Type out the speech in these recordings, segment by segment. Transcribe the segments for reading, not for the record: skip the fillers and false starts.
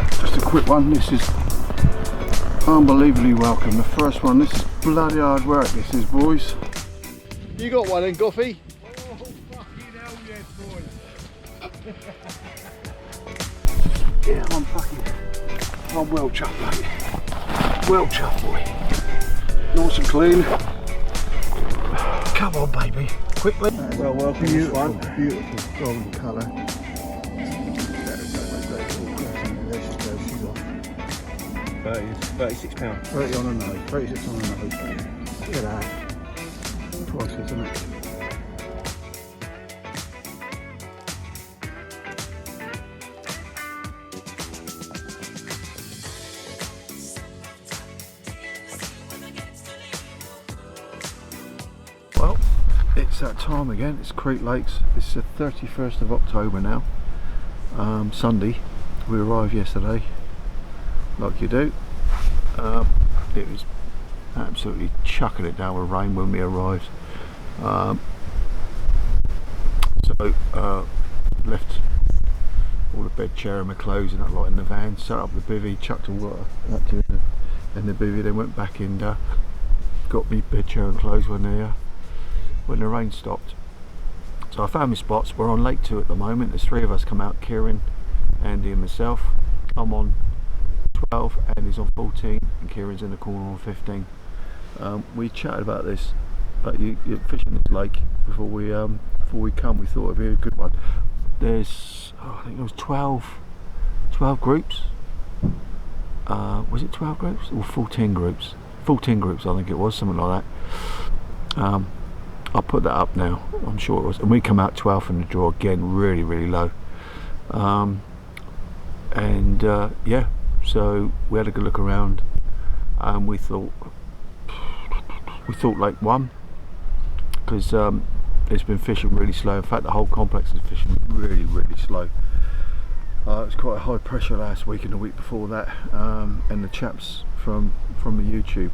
Just a quick one. This is unbelievably welcome. The first one. This is bloody hard work. This is, boys. You got one in, Goffy? Oh, fucking hell, yes, boy. Yeah, I'm well chuffed, mate. Well chuffed, boy. Nice and clean. Come on, baby. Quickly. Well, welcome. Beautiful, beautiful golden colour. £36. 30 on a nose, 36 on a nose. Look at that. Twice, isn't it? Well, it's that time again. It's Crete Lakes. It's the 31st of October now. Sunday. We arrived yesterday, like you do. It was absolutely chucking it down with rain when we arrived. Left all the bed, chair and my clothes and that lot in the van, set up the bivvy, chucked the water up to in the bivvy, then went back in, got me bed, chair and clothes when the rain stopped. So I found my spots. We're on Lake 2 at the moment. There's 3 of us come out, Kieran, Andy and myself. I'm on 12, Andy's on 14 and Kieran's in the corner on 15. We chatted about this, but you're fishing this lake before we come. We thought it'd be a good one. There's I think there was 12 groups. Was it 12 groups or 14 groups? 14 groups, I think it was, something like that. I'll put that up now. I'm sure it was, and we come out 12th in the draw again, really low. Yeah, so we had a good look around, and we thought Lake 1, because it's been fishing really slow. In fact, the whole complex is fishing really slow. It was quite high pressure last week and the week before that, and the chaps from the YouTube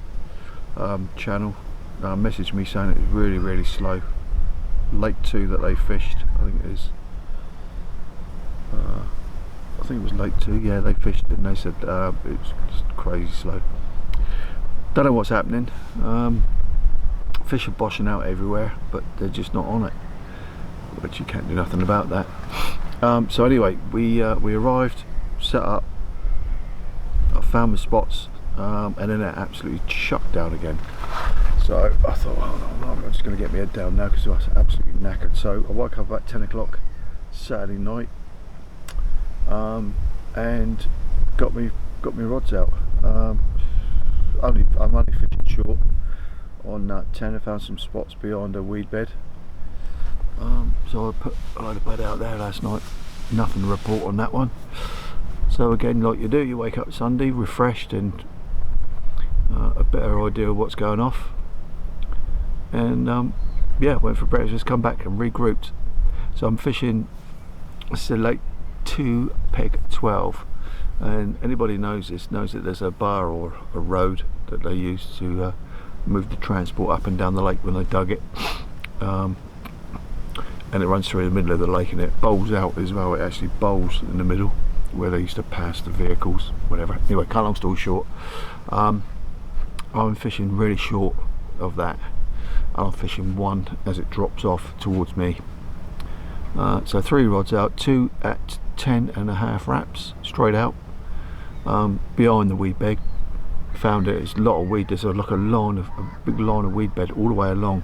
channel messaged me saying it was really slow. Lake 2 that they fished, I think it is. I think it was Lake 2, yeah, they fished it and they said it was just crazy slow. Don't know what's happening. Fish are boshing out everywhere, but they're just not on it, which you can't do nothing about that. So anyway, we arrived, set up, I found my spots, and then it absolutely chucked down again. So I thought, oh no, I'm just going to get my head down now because I was absolutely knackered. So I woke up about 10 o'clock Saturday night, and got me rods out. I'm only fishing short on 10. I found some spots beyond a weed bed. So I put a load of bed out there last night. Nothing to report on that one. So again, like you do, you wake up Sunday refreshed and a better idea of what's going off. And yeah, went for breakfast, come back and regrouped. So I'm fishing, it's the Lake 2 peg 12, and anybody knows this knows that there's a bar or a road that they use to move the transport up and down the lake when they dug it, and it runs through the middle of the lake and it bowls out as well. It actually bowls in the middle where they used to pass the vehicles, whatever. Anyway, cut long story short, I'm fishing really short of that. I'm fishing one as it drops off towards me. So 3 rods out, 2 at 10.5 wraps straight out, behind the weed bed. Found it, it's a lot of weed. There's like a big line of weed bed all the way along.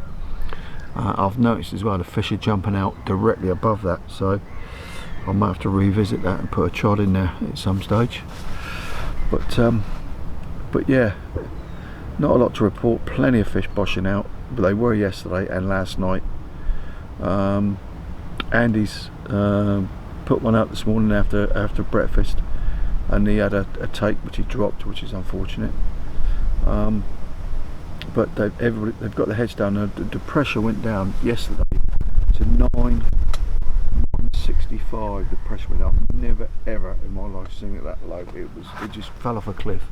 I've noticed as well the fish are jumping out directly above that, so I might have to revisit that and put a chod in there at some stage. But yeah, not a lot to report. Plenty of fish boshing out, but they were yesterday and last night. Andy's put one out this morning after breakfast, and he had a take which he dropped, which is unfortunate. But they've got their heads down. The pressure went down yesterday to 965. The pressure went down. I've never ever in my life seen it that low. It just fell off a cliff.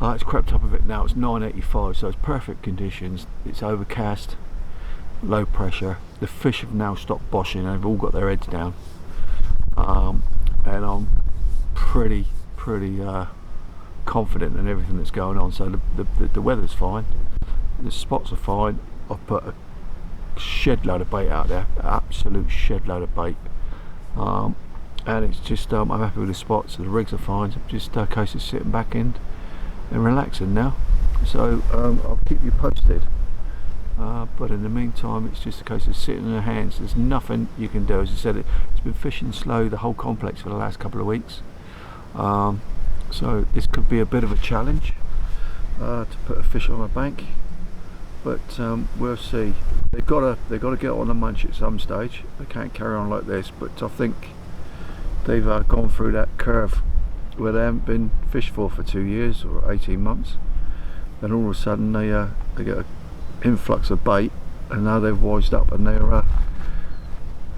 It's crept up a bit now. It's 985, so it's perfect conditions. It's overcast, low pressure. The fish have now stopped boshing and they've all got their heads down. And I'm pretty confident in everything that's going on. So the weather's fine, the spots are fine. I've put a shed load of bait out there, absolute shed load of bait, and it's just I'm happy with the spots. So the rigs are fine. So just a case of sitting back in and relaxing now. So I'll keep you posted. But in the meantime, it's just a case of sitting in your hands. There's nothing you can do. As I said, it's been fishing slow the whole complex for the last couple of weeks. So this could be a bit of a challenge to put a fish on a bank, but we'll see. They've got to get on the munch at some stage. They can't carry on like this. But I think they've gone through that curve where they haven't been fished for 2 years or 18 months, and all of a sudden they get an influx of bait, and now they've wised up and they're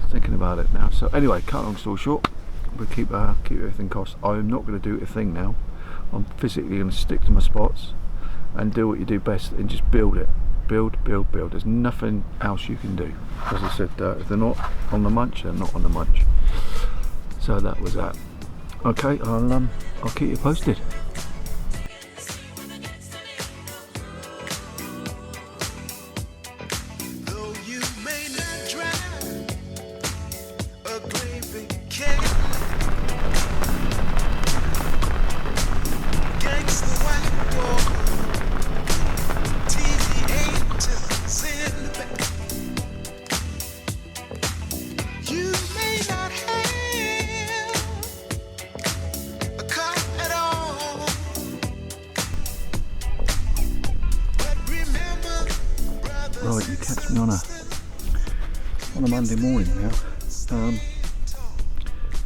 thinking about it now. So anyway, cut long story short, we'll keep everything crossed. I'm not going to do a thing now. I'm physically going to stick to my spots and do what you do best and just build it. Build. There's nothing else you can do. As I said, if they're not on the munch, they're not on the munch. So that was that. Okay, I'll keep you posted. Right, you catch me on a Monday morning now.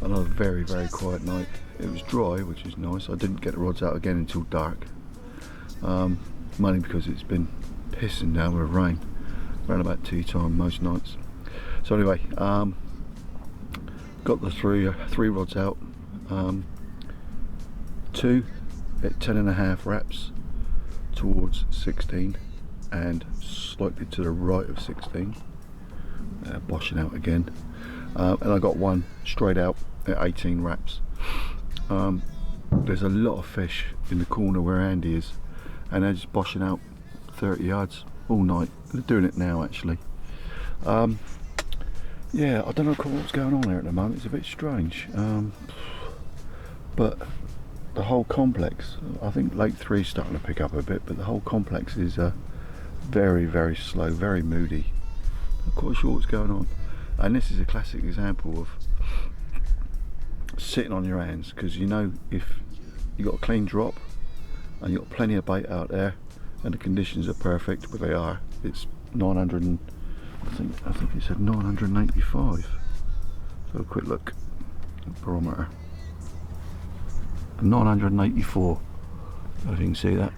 Another very quiet night. It was dry, which is nice. I didn't get the rods out again until dark. Mainly because it's been pissing down with rain around about tea time most nights. So anyway, got the three rods out. 2 at 10.5 wraps towards 16 and slightly to the right of 16, boshing out again, and I got one straight out at 18 wraps. There's a lot of fish in the corner where Andy is, and they're just boshing out 30 yards all night. They're doing it now actually. Yeah, I don't know what's going on there at the moment. It's a bit strange, but the whole complex, I think Lake 3 is starting to pick up a bit, but the whole complex is very slow, very moody. Not quite sure what's going on. And this is a classic example of sitting on your hands, because you know if you got a clean drop and you've got plenty of bait out there and the conditions are perfect, but they are. It's 900 and I think it said 985. So a quick look at the barometer. 984. I don't know if you can see that.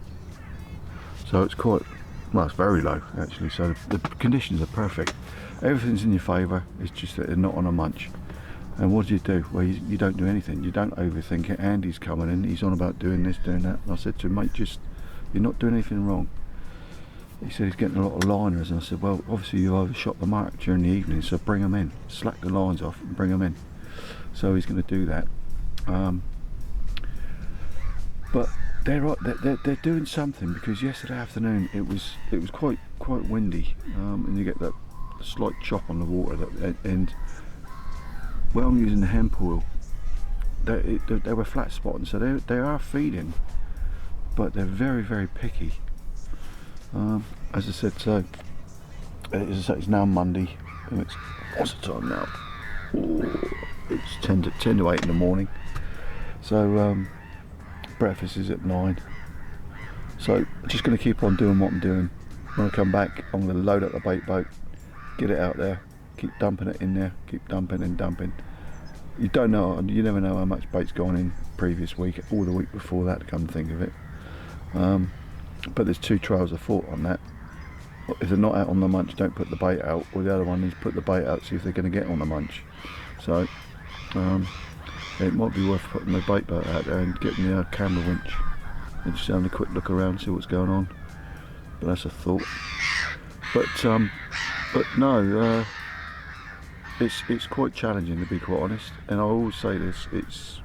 So it's quite, well, it's very low actually. So the conditions are perfect. Everything's in your favour. It's just that they're not on a munch. And what do? Well, you don't do anything. You don't overthink it. Andy's coming in. He's on about doing this, doing that. And I said to him, mate, you're not doing anything wrong. He said he's getting a lot of liners, and I said, well, obviously you overshot the mark during the evening, so bring them in. Slack the lines off and bring them in. So he's going to do that. But they're doing something, because yesterday afternoon it was quite windy, and you get that slight chop on the water. And where I'm using the hemp oil, they were flat spotting, so they are feeding, but they're very picky. As I said, so it's now Monday, and what's the time now? Ooh, it's 10 to 8 in the morning. So breakfast is at 9. So I'm just going to keep on doing what I'm doing. When I come back, I'm going to load up the bait boat, get it out there, keep dumping it in there, keep dumping and dumping. You never know how much bait's gone in previous week or the week before that, to come to think of it. But there's two trails of thought on that. If they're not out on the munch, don't put the bait out, or the other one is put the bait out, see if they're going to get on the munch. So it might be worth putting the bait boat out there and getting the camera winch and just having a quick look around, see what's going on. But that's a thought. But no, it's quite challenging, to be quite honest. And I always say this: it's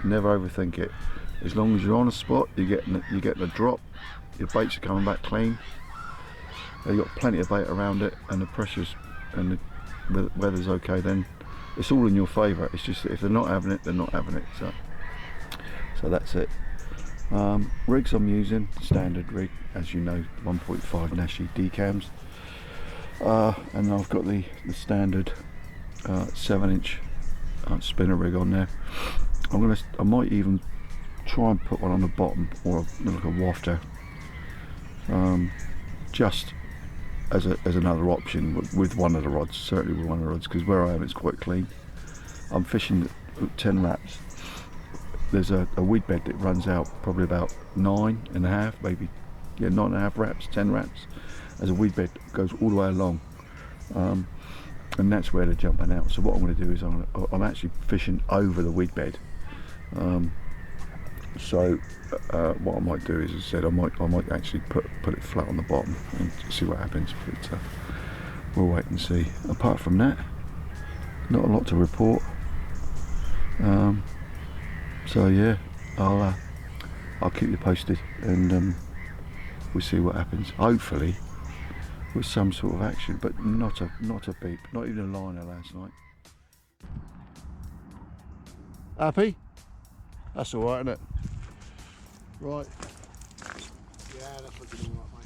Never overthink it. As long as you're on a spot, you're getting a drop. Your baits are coming back clean. You've got plenty of bait around it, and the pressure's and the weather's okay. Then it's all in your favour. It's just that if they're not having it, they're not having it. So that's it. Rigs I'm using, standard rig, as you know, 1.5 Nashi decams, and I've got the standard 7-inch spinner rig on there. I might even try and put one on the bottom, or like a wafter, just as another option with one of the rods. Certainly with one of the rods, because where I am it's quite clean. I'm fishing 10 wraps. There's a weed bed that runs out probably about 9.5, maybe, yeah, 9.5 wraps, 10 wraps. As a weed bed goes all the way along, and that's where they're jumping out. So what I'm going to do is I'm actually fishing over the weed bed. So what I might do is, as I said, I might actually put it flat on the bottom and see what happens. But we'll wait and see. Apart from that, not a lot to report. So yeah, I'll keep you posted, and we'll see what happens. Hopefully with some sort of action, but not a beep, not even a liner last night. Happy? That's all right, isn't it? Right. Yeah, that's looking all right, mate.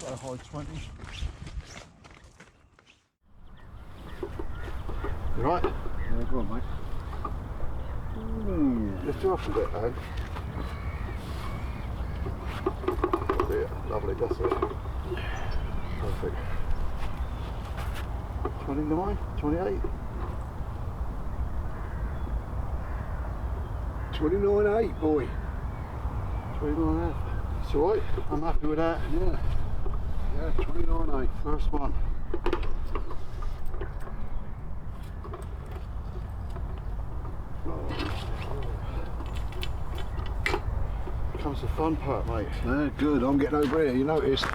A high 20. You right? Yeah, go on, mate. Lift her off a bit, man. That's it. Lovely, that's it. Perfect. 29, 28. 29.8, boy. 29.5. It's alright. I'm happy with that. Yeah. Yeah, 29.8. First one. Comes the fun part, mate. Yeah, good. I'm getting over here, you noticed.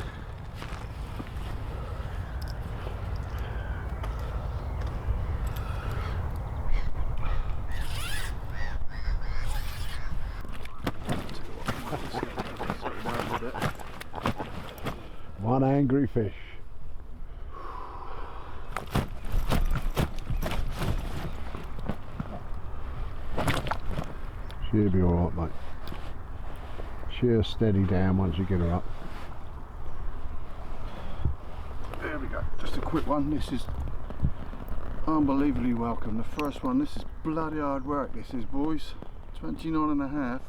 One angry fish. She'll be alright, mate. She'll steady down once you get her up. There we go. Just a quick one. This is unbelievably welcome. The first one. This is bloody hard work. This is, boys. 29.5.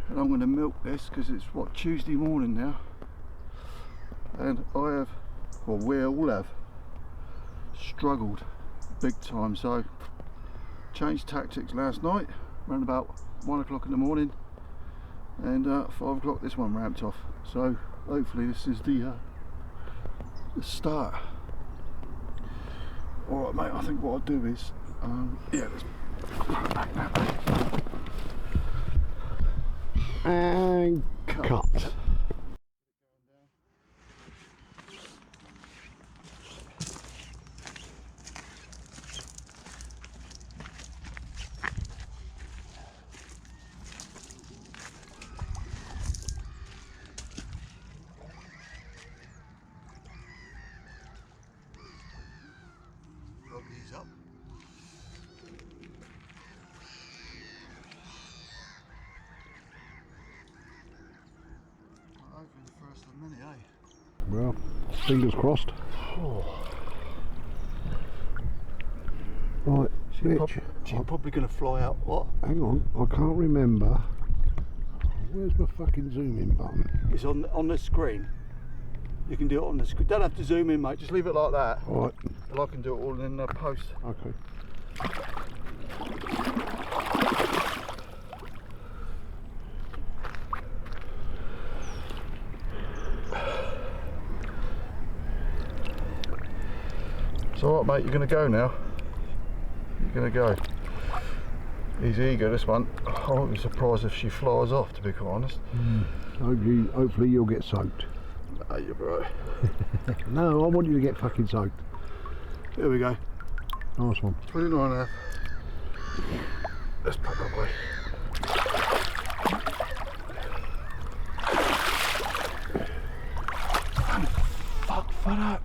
And I'm going to milk this because it's what, Tuesday morning now. And I have, well, we all have struggled big time. So changed tactics last night around about 1 o'clock in the morning, and 5 o'clock this one ramped off. So hopefully this is the start. All right, mate. I think what I'll do is yeah, let's put it back that way. And cut. Lock these up. Hopefully the first of many, eh? Well, fingers crossed. Right, Mitch. She's probably going to fly out. What? Hang on, I can't remember. Where's my fucking zoom in button? It's on the screen. You can do it on the screen. Don't have to zoom in, mate. Just leave it like that. Alright, And I can do it all in the post. okay. So what, mate, you're going to go now? You're going to go? He's eager, this one. I won't be surprised if she flies off, to be quite honest. Hopefully you'll get soaked. No, you're right. No, I want you to get fucking soaked. Here we go. Nice one. 29.5. Let's put that away. Fuck for that.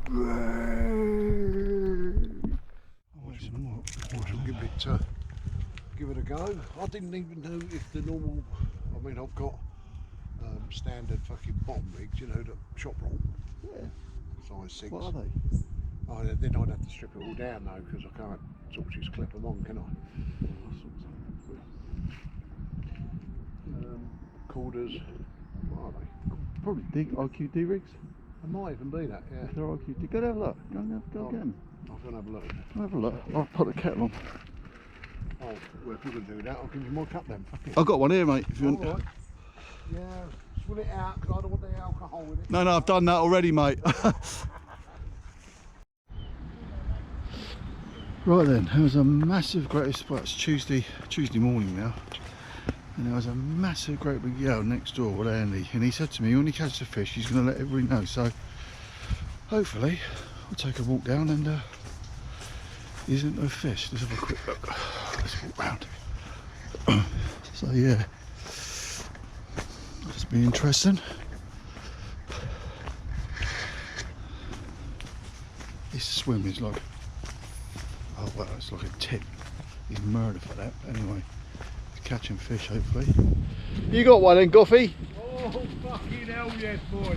Give it a go. I didn't even know if the normal. I mean, I've got standard fucking bottom rigs, you know, the shop roll. Yeah. Size 6. What are they? Oh, then I'd have to strip it all down though, because I can't sort of just clip them on, can I? Corders. What are they? Probably IQD rigs. It might even be that, yeah. They're IQD. Go and have a look. Go again. I'll go and have a look. Have a look. I'll put the kettle on. Oh, well, if you're going to do that, I'll give you my cup then. I've got one here, mate, if you want. All right. Yeah, swill it out, because I don't want the alcohol in it. No, I've done that already, mate. Right then, there was a massive great, well, it's Tuesday morning now, and there was a massive great big yell next door with Andy, and he said to me when he catches a fish he's going to let everybody know, so hopefully we'll take a walk down and there isn't no fish. Let's have a quick look. Let's walk round. So yeah, it's been interesting. This swim is like, oh well, it's like a tip. He's murder for that. But anyway, he's catching fish hopefully. You got one then, Goffy? Oh fucking hell yes, boy.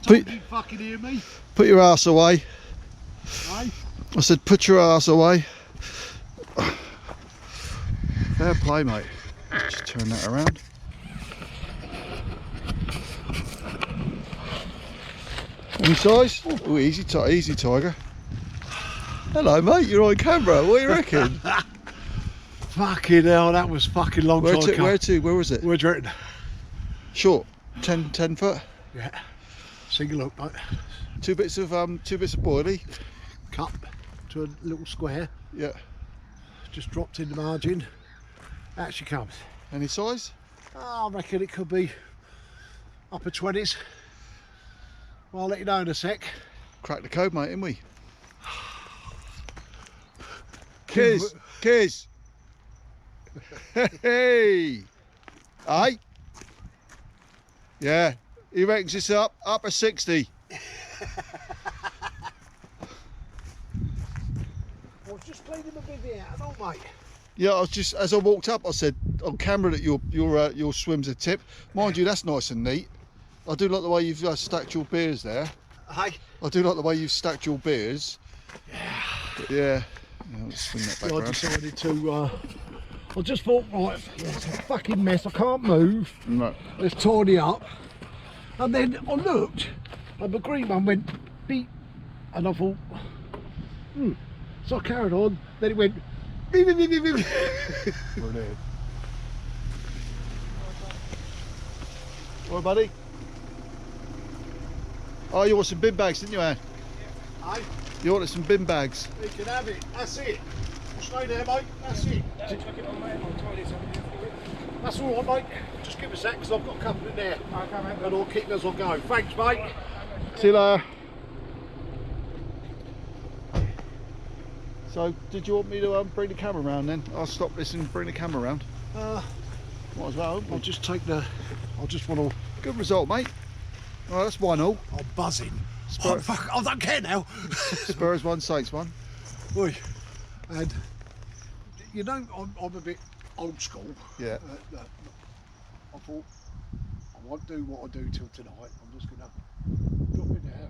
Put, You fucking hear me? put your ass away. Aye? I said put your ass away. Fair play, mate. Just turn that around. Any size? Oh, easy tiger. Hello, mate. You're on camera. What do you reckon? Fucking hell, that was fucking long Where time to? coming. Where to? Where was it? Where'd you reckon? Short. 10 foot. Yeah. Single hook, mate. Two bits of boilie. Cup to a little square. Yeah. Just dropped in the margin. Out she comes. Any size? Oh, I reckon it could be upper 20s. Well, I'll let you know in a sec. Crack the code, mate, ain't we? Kiz. Hey. Aye. Yeah. He reckons it's upper 60. I was just cleaning my bivvy out, and all, mate. Yeah, I was just, as I walked up, I said on camera that your swim's a tip. Mind you, that's nice and neat. I do like the way you've stacked your beers there. Aye. I do like the way you've stacked your beers. Yeah. But yeah. I'll just swing that back I round. decided to, I just thought, right, it's a fucking mess, I can't move. No. Let's tidy up. And then I looked, and the green one went beep, and I thought, So I carried on, then it went beep, beep, beep, beep, beep. Brilliant. All right, buddy. Oh, you want some bin bags, didn't you, Anne? Aye, You wanted some bin bags. you can have it, that's it. Stay there, mate, that's it. That's all right, mate. Just give us that, because I've got a couple in there. And I'll keep as I go. Thanks, mate. See you later. So, did you want me to bring the camera around then? I'll stop this and bring the camera around. Might as well. I'll just take the, I'll just want to, Good result, mate. All right, that's 1-1. I'm buzzing. Spur- Oh, fuck, I don't care now. Spurs 1, Saints 1. Oi. And, you know, I'm a bit old school. Yeah. I thought, I won't do what I do till tonight. I'm just going to drop it there,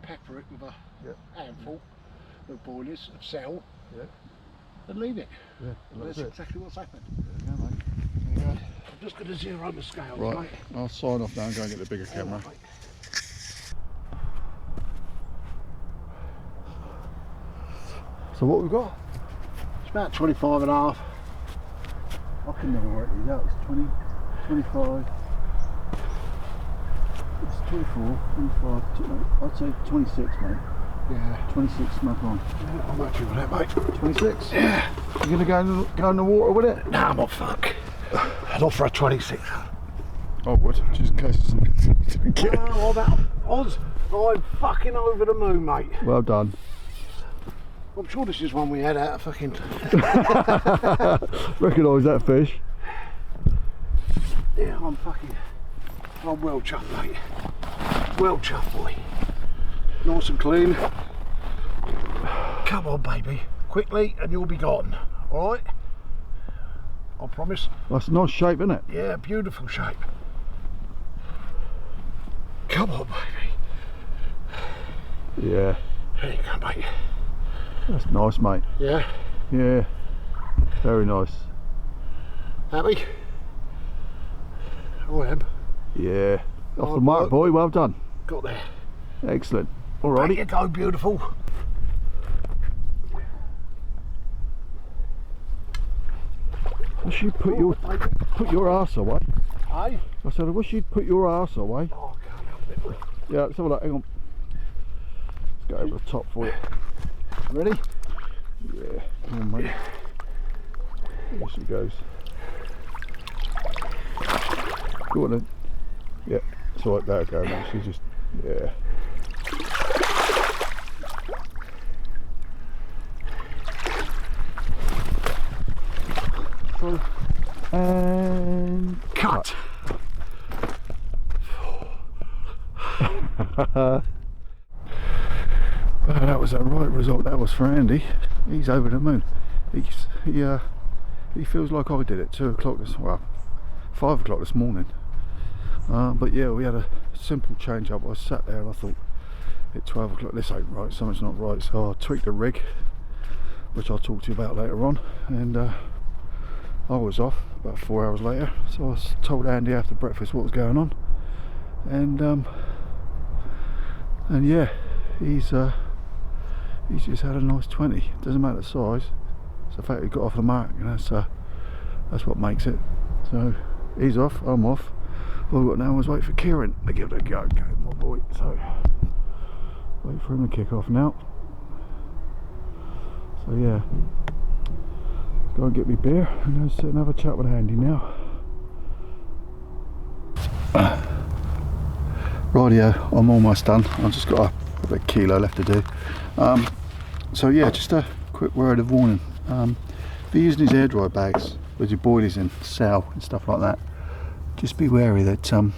pepper it with a handful of boilies of cell, and leave it. Yeah. That's exactly what's happened. There you go, mate. There you go. I'm just going to zero my scales, Right, mate. I'll sign off now and go and get the bigger camera. All right, mate. So what we've got? It's about 25 and a half. I can never work these out. It's 20, 25. It's 24, 25, I'd say 26, mate. Yeah. 26 smoke on. Yeah, I'm happy with that, mate. 26? Yeah. You gonna go in the water with it? Nah, I'm not fuck. Not for a 26. I would, just in case it's Oh, about Oz. I'm fucking over the moon, mate. Well done. I'm sure this is one we had out of fucking... Recognise that fish. Yeah, I'm well chuffed, mate. Well chuffed, boy. Nice and clean. Come on, baby. Quickly, and you'll be gone. Alright? I promise. That's a nice shape, isn't it? Yeah, beautiful shape. Come on, baby. Yeah. There you go, mate. That's nice, mate. Yeah? Yeah. Very nice. Happy? I am. Yeah. Off Hard the mark, work. boy. Well done. Got there. Excellent. There Alrighty. you go, beautiful. Wish you'd put your arse away. Hey? I said, I wish you'd put your arse away. Oh, I can't help it. Yeah, let's have a look. Hang on. Let's go over the top for you. Ready? Yeah. Come on, mate. There she goes. Go on then. Yeah. It's alright, there we go, mate. She's just, yeah. And Cut. well, that was a right result. That was for Andy. He's over the moon. He feels like I did it. 2 o'clock this, well, 5 o'clock this morning. But yeah, we had a simple change up. I sat there and I thought at 12 o'clock this ain't right, something's not right. So I tweaked the rig, which I'll talk to you about later on, and I was off about 4 hours later. So I told Andy after breakfast what was going on, and yeah, he's just had a nice 20. Doesn't matter the size, it's the fact he got off the mark, and that's what makes it. So he's off, I'm off. All we've got now is wait for Kieran to give it a go, my boy. So wait for him to kick off now. So yeah, go and get me beer and then sit and have a chat with Andy now. Rightio, I'm almost done. I've just got a kilo left to do. So yeah, just a quick word of warning. If you're using these air dry bags with your boilies in, sow and stuff like that, just be wary that the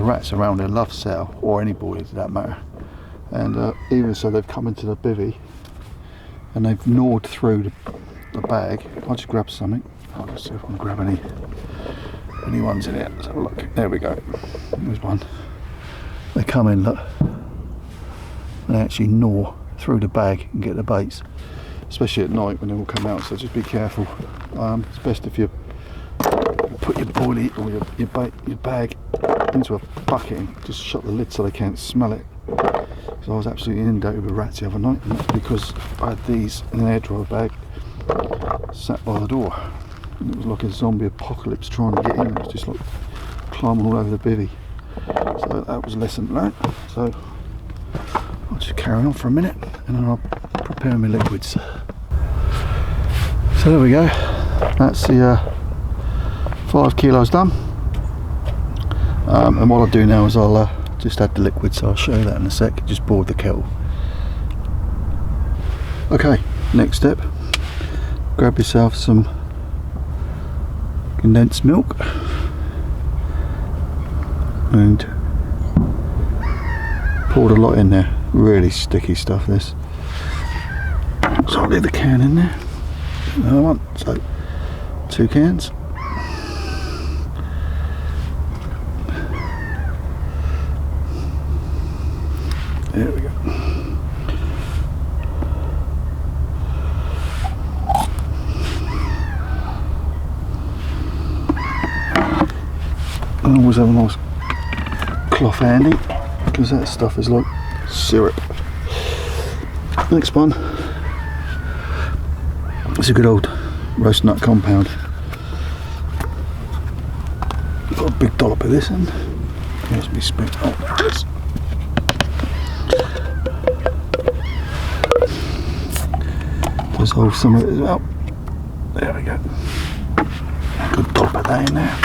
rats around there love sow, or any boilies for that matter. And even so, they've come into the bivvy and they've gnawed through the bag. I'll just grab something. I'll just see if I can grab any ones in it. Let's have a look. There we go. There's one. They come in, look. They actually gnaw through the bag and get the baits, especially at night when they all come out. So just be careful. It's best if you put your boilie or your bag into a bucket and just shut the lid so they can't smell it. So I was absolutely inundated with rats the other night, and that's because I had these in an air dry bag sat by the door. And it was like a zombie apocalypse trying to get in. It was just like climbing all over the bivvy. So that was a lesson learned. So I'll just carry on for a minute and then I'll prepare my liquids. So there we go. That's the 5 kilos done. And what I'll do now is I'll just add the liquid, so I'll show you that in a sec. Just board the kettle. Okay, next step, grab yourself some condensed milk and poured a lot in there. Really sticky stuff, this. So I'll leave the can in there. Another one, so 2 cans. There we go. I always have a nice cloth handy because that stuff is like syrup. Next one. It's a good old roast nut compound. Got a big dollop of this in. Here's me spoon. Oh, there it is. Dissolve some of it as well. There we go. Good dollop of that in there.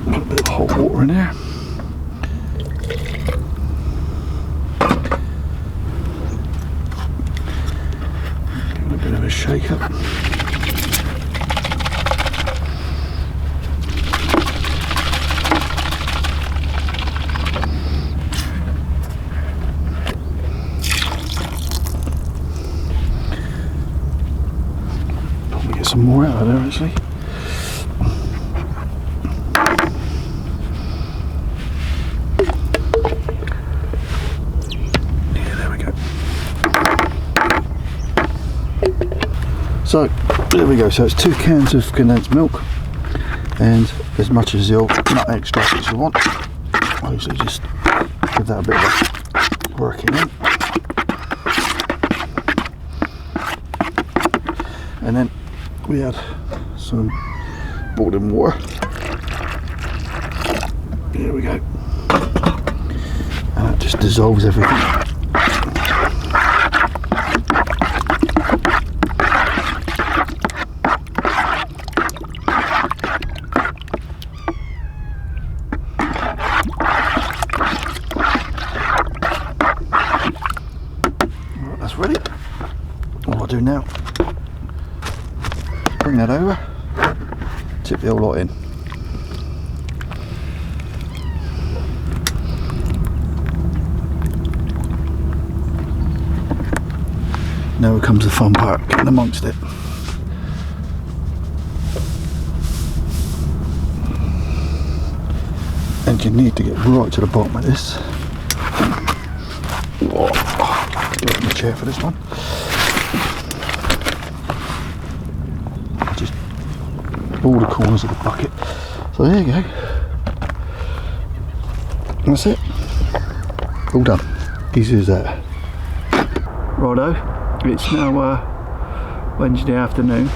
Put a bit of hot water in there. Give it a bit of a shake up. Some more out of there actually. Yeah, there we go. So there we go. So it's 2 cans of condensed milk and as much as the old nut extract as you want. Obviously just give that a bit of a working in. And then we add some boiling water. Here we go. And that just dissolves everything. Right, that's ready. What I'll do now, bring that over, tip the whole lot in. Now comes the fun part, getting amongst it. And you need to get right to the bottom of this. Whoa. Get in the chair for this one. Just all the corners of the bucket. So there you go. That's it. All done. Easy as that. Righto, it's now Wednesday afternoon.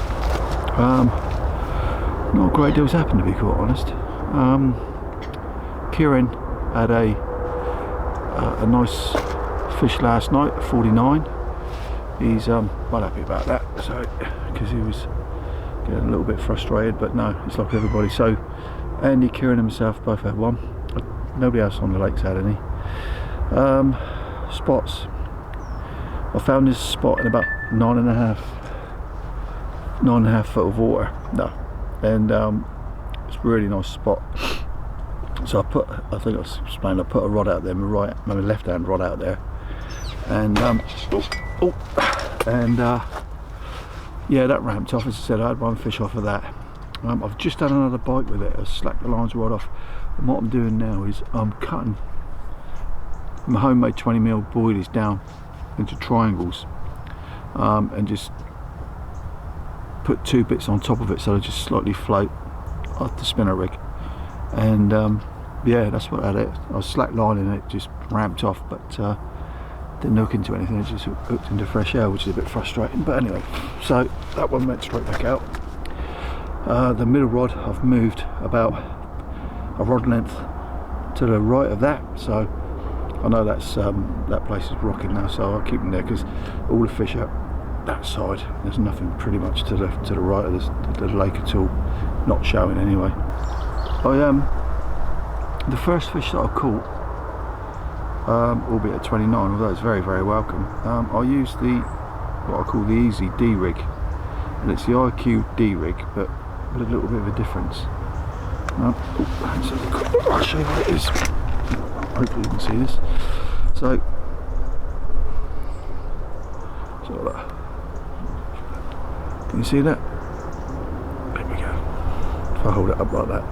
Not a great deal's happened, to be quite honest. Kieran had a nice fish last night, 49. He's well happy about that, so because he was getting a little bit frustrated, but no, it's like everybody. So Andy, Kieran himself both had one. Nobody else on the lake's had any. Spots. I found this spot in about 9.5 foot of water. No, and it's a really nice spot. So I think I was explaining, I put a rod out there, my left hand rod out there, and yeah, that ramped off. As I said, I had one fish off of that. I've just had another bite with it. I slacked the lines right off, and what I'm doing now is I'm cutting my homemade 20mm boilies down into triangles, and just put 2 bits on top of it so they just slightly float off the spinner rig. And yeah, that's what I had. I was slack lining it, just ramped off, but didn't hook into anything. It just hooked into fresh air, which is a bit frustrating. But anyway, so that one went straight back out. The middle rod I've moved about a rod length to the right of that, so I know that's that place is rocking now, so I'll keep them there because all the fish are that side. There's nothing pretty much to the right of the lake at all, not showing anyway. The first fish that I caught, albeit at 29, although it's very, very welcome, I used what I call the Easy D rig, and it's the IQ D rig, but with a little bit of a difference. I'll show you what it is. Hopefully you can see this. So can you see that? There we go. If I hold it up like that.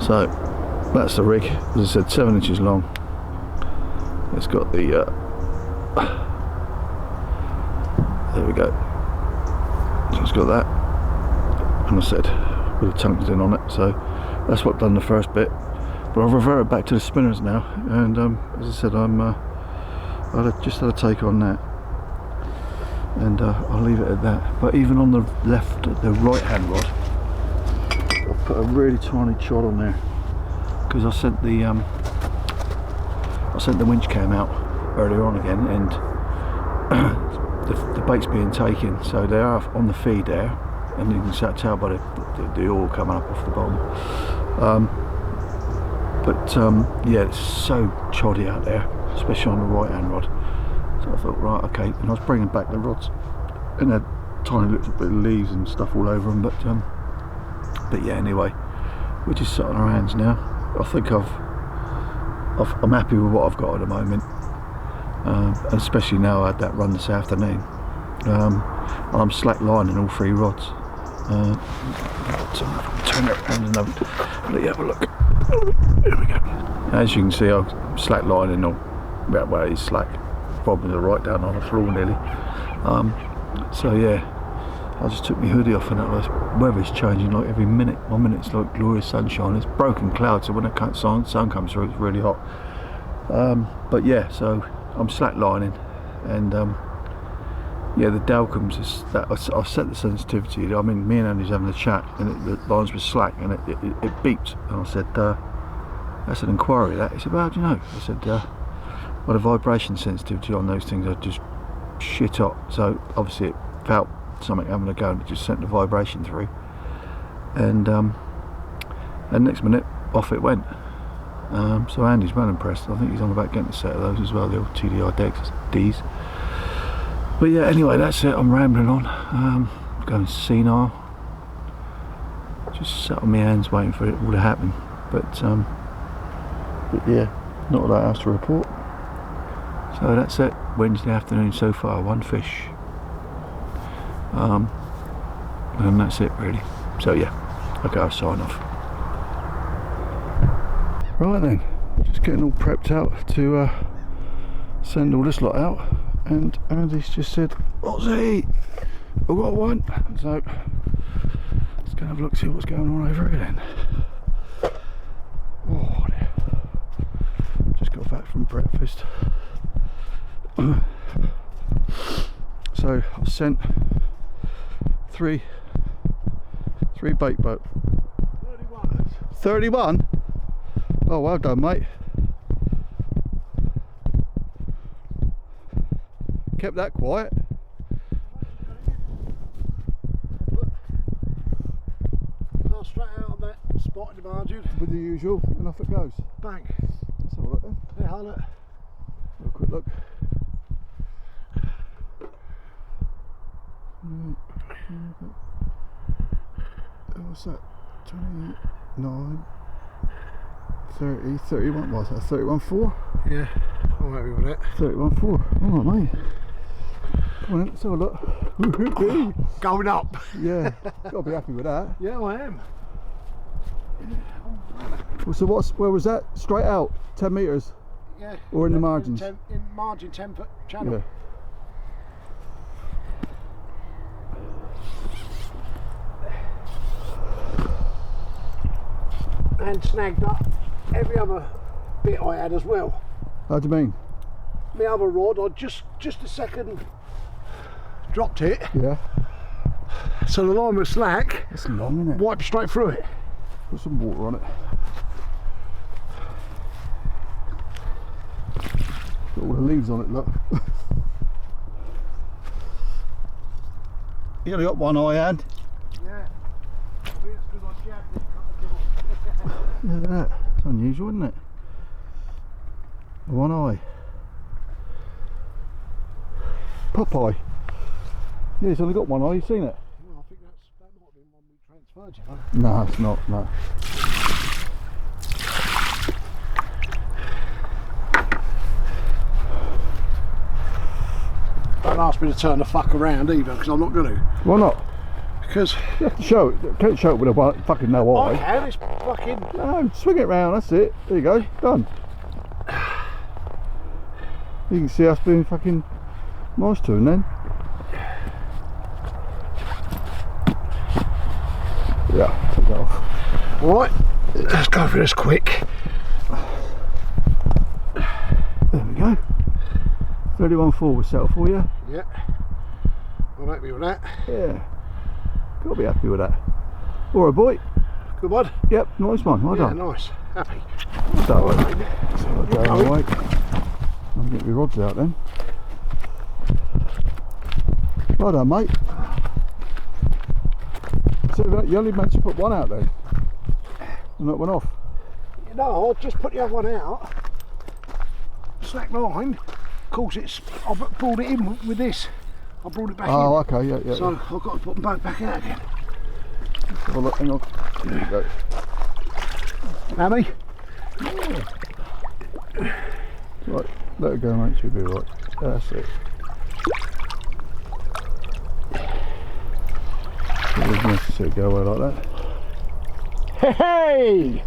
So that's the rig, as I said, 7 inches long. It's got the there we go. So it's got that, and I said with the tongues in on it. So that's what I've done the first bit. But I've reverted back to the spinners now, and as I said, I just had a take on that, and I'll leave it at that. But even on the right hand rod, I'll put a really tiny chod on there because I sent the winch cam out earlier on again, and the bait's being taken, so they are on the feed there, and you can tell by the oil coming up off the bottom. Yeah, it's so choddy out there, especially on the right hand rod. So I thought, right, okay, and I was bringing back the rods and had tiny little bit of leaves and stuff all over them, but yeah, anyway, we're just sat on our hands now. I think I'm happy with what I've got at the moment, and especially now I had that run this afternoon. I'm slack lining all 3 rods. Turn it around and let you have a look. There we go. As you can see, I'm slack lining all. Well, it's slack. Problems are right down on the floor nearly. So yeah, I just took my hoodie off, and the weather's changing like every minute. 1 minute it's like glorious sunshine. It's broken clouds, so when the sun comes through, it's really hot. But yeah, so I'm slack lining, and yeah, the Dalcoms is that I set the sensitivity. I mean, me and Andy's having a chat, and the lines were slack, and it beeped, and I said, "That's an inquiry." That he said, "Well, how do you know?" I said, "Well, the vibration sensitivity on those things are just shit hot." So obviously it felt something having a go, and it just sent the vibration through, and next minute off it went. So Andy's well impressed. I think he's on about getting a set of those as well, the old TDI Ds. But yeah, anyway, that's it. I'm rambling on, going senile. Just sat on my hands waiting for it all to happen. But yeah, not a lot else to report. So that's it. Wednesday afternoon so far. 1 fish. And that's it really. So yeah, okay, I'll sign off. Right then, just getting all prepped out to send all this lot out. And Andy's just said, "Ozzy, I've got one." So let's go have a look, see what's going on over here then. Oh dear. Just got back from breakfast. So I've sent three bait boat. 31? Oh, well done, mate. Kept that quiet. I'll straight out on that spot in the margin. With the usual, and off it goes. Bang. Let's have a look then. Yeah, I'll look. Have a quick look. What's that? 29, 30, 31, what's that? 31.4? Yeah, I'm happy with that. 31.4. Alright, mate. Come on then, let's have a look. Going up. Yeah, gotta be happy with that. Yeah, I am. Well, so where was that? Straight out? 10 metres? Yeah. Or in the margins? In margin, 10-foot channel. Yeah. And snagged up every other bit I had as well. How do you mean? My other rod, I just a second dropped it. Yeah. So the line was slack. It's long, isn't it? Wiped straight through it. Put some water on it. Got all the leaves on it, look. You only got one eye, hand. Yeah. That's because I jabbed it a couple of times. Look at that. It's unusual, isn't it? One eye. Popeye. Yeah, it's only got one eye. You seen it? Well, I think that might have been one we transferred, you know. No, it's not. No. Don't ask me to turn the fuck around either, because I'm not going to. Why not? Because You have to show it. You can't show it with a fucking no eye. I can. It's fucking. No, swing it round. That's it. There you go. Done. You can see us being fucking nice to him then. Yeah, take that off. Right, let's go for this quick. There we go. 31.4 was settled for you. Yeah, I'm happy with that. Yeah. Gotta be happy with that. Alright, boy. Good one? Yep, nice one, well done. Yeah, nice. Happy. Well done, mate. So I'll go away. I'll get your rods out then. Well done, mate. So you only managed to put one out then? And that went off? No, I just put the other one out. Slack line. Of course, I brought it in with this. I brought it back in. Oh, okay, yeah. So I've got to put them both back out again. Have a look, hang on. There you go. Hammy? Yeah. Right, let it go, mate, she'll be right. That's it. It was nice to see it go away like that. Hey!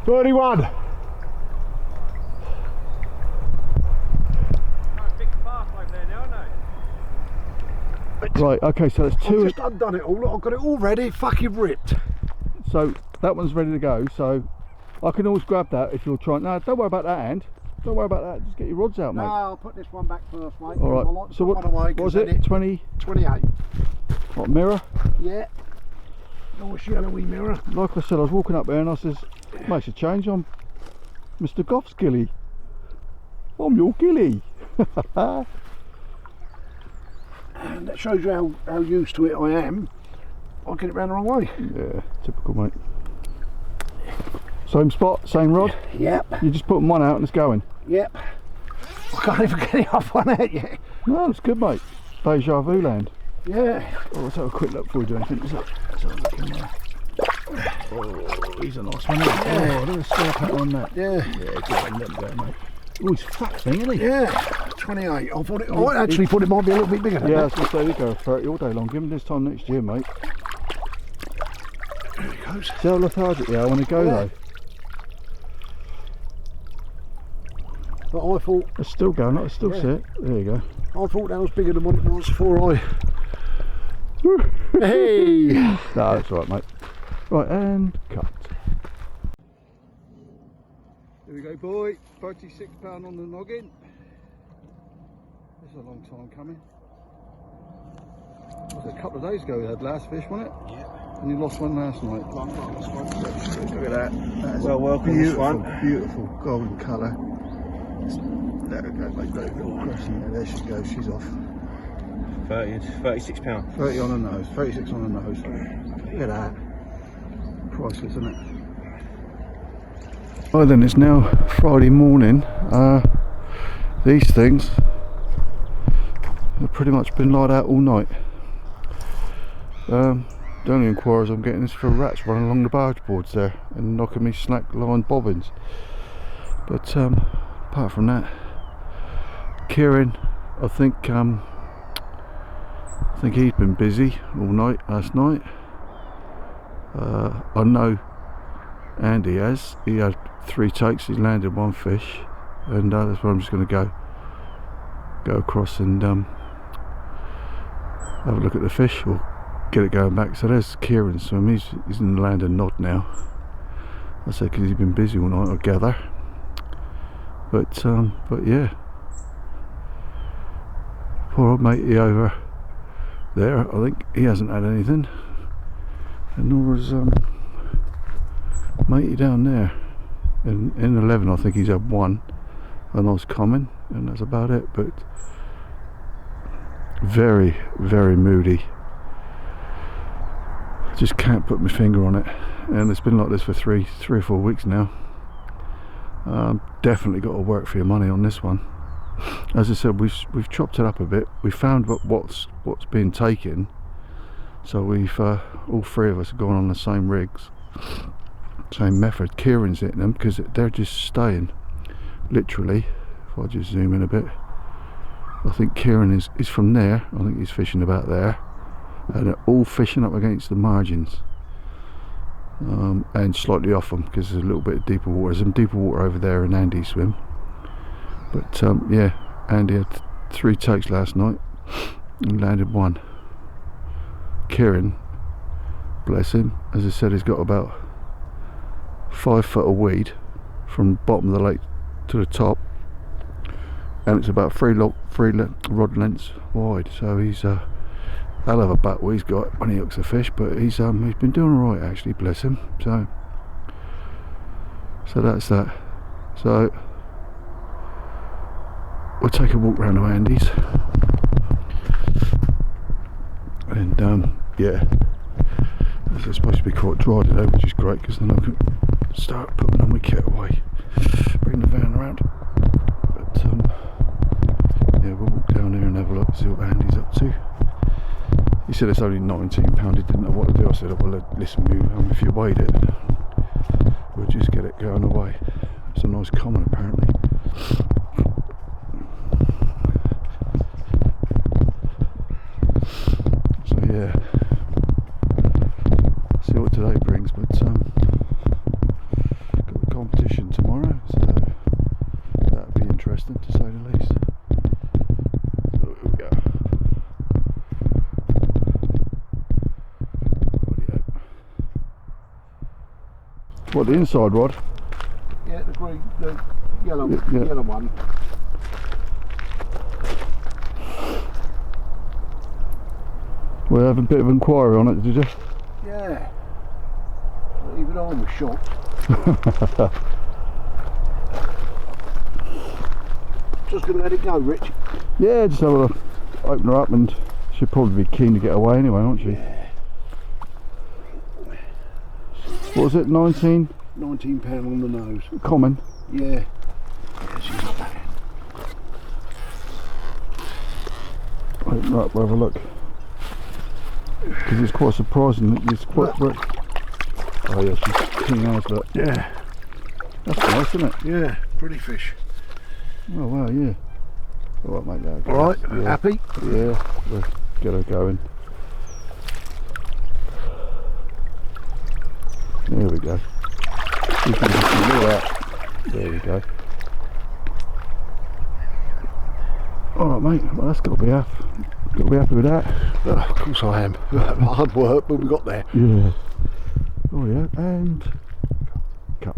31. Right, okay, so there's two. I've just undone it all. Look, I've got it all ready, fucking ripped. So that one's ready to go, so I can always grab that if you're trying. No, don't worry about that hand. Don't worry about that, just get your rods out, mate. No, I'll put this one back first, mate. Alright, so what was it? 20? 28. What, mirror? Yeah. Nice yellowy mirror. Like I said, I was walking up there and I says, makes a change, I'm Mr. Goff's gilly. I'm your gilly. And that shows you how used to it I am. I'll get it round the wrong way. Yeah, typical, mate. Same spot, same rod? Yep. You just putting one out and it's going? Yep. I can't even get the other one out yet. No, that's good, mate. Deja vu land. Yeah. Oh, let's have a quick look before we do anything. Let's have a look in there. Oh, he's a nice one, isn't he? Yeah. Oh, look at the square pattern on that. Yeah. Yeah, good one, let him go, mate. Oh, he's fat thing, isn't he? Yeah. 28. I actually thought it might be a little bit bigger than yeah, that. I was going to say, we go 30 all day long. Give him this time next year, mate. There he goes. See how lethargic they are when they go, though. But I thought... It's still going, I still see it. There you go. I thought that was bigger than what it was before I... Hey! No, that's all right, mate. Right, and cut. Here we go, boy. £36 on the noggin. This is a long time coming. Was it a couple of days ago we had last fish, wasn't it? Yeah. And you lost one last night. Look at that. That's well, welcome this one. Beautiful golden colour. There we go, mate. Got a little crossing there. There she goes. She's off. 36 pound. 30 on the nose. 36 on the nose. Look at that. Priceless, isn't it? Right then, it's now Friday morning. These things have pretty much been lied out all night. The only inquiries I'm getting is for rats running along the barge boards there and knocking me slack line bobbins. But apart from that, Kieran, I think he's been busy all night last night. I know Andy has. He had 3 takes. He's landed 1 fish, and that's where I'm just going to go across and have a look at the fish or get it going back. So there's Kieran swim. He's in the land and nod now. I say because he's been busy all night, I gather. But yeah, poor old matey over there. I think he hasn't had anything, and nor has matey down there. In 11, I think he's had 1, a nice common, and that's about it. But very, very moody. Just can't put my finger on it, and it's been like this for three or 4 weeks now. Definitely got to work for your money on this one. As I said, we've chopped it up a bit. We found what's been taken, so we've all 3 of us have gone on the same rigs, same method. Kieran's hitting them because they're just staying. Literally, if I just zoom in a bit, I think Kieran is from there. I think he's fishing about there, and they're all fishing up against the margins. And slightly off them because there's a little bit of deeper water. There's some deeper water over there in Andy's swim. But yeah, Andy had 3 takes last night and landed 1. Kieran, bless him, as I said, he's got about 5 foot of weed from the bottom of the lake to the top, and it's about 3 rod lengths wide. So he's hell of a butt he's got when he hooks a fish, but he's been doing all right actually, bless him. So that's that. So we'll take a walk around the Andes, and yeah, it's supposed to be quite dry today, which is great, because then I can start putting on my kit away, bring the van around. But yeah, we'll walk down there and have a look, see what Andy's up to. He said it's only £19, he didn't know what to do. I said, oh, well, listen, if you weighed it, we'll just get it going away. It's a nice common apparently. So yeah, see what today brings, but got the competition tomorrow, so that'll be interesting to say the least. So here we go. What, the inside rod? Yeah, the green, the yellow, Yeah. yellow one. We're having a bit of inquiry on it, did you? Yeah. Even I was shocked. Just gonna let it go, Rich. Yeah, just have a open her up, and she'll probably be keen to get away anyway, won't she? Yeah. What was it, 19? £19 on the nose. Common? Yeah. Yeah, she's not bad. Open her up, we'll have a look. Because it's quite surprising that it's quite... Oh yeah, she's keen as look. Yeah. That's nice, isn't it? Yeah, pretty fish. Oh wow, yeah. Alright mate, yeah. Alright, Yeah. happy? Yeah, we'll get her going. There we go. You can just see that. There we go. Alright mate, well that's got to be half. Got to be happy with that. Oh, of course I am. Hard work, but we got there. Yeah. Oh yeah, and cut.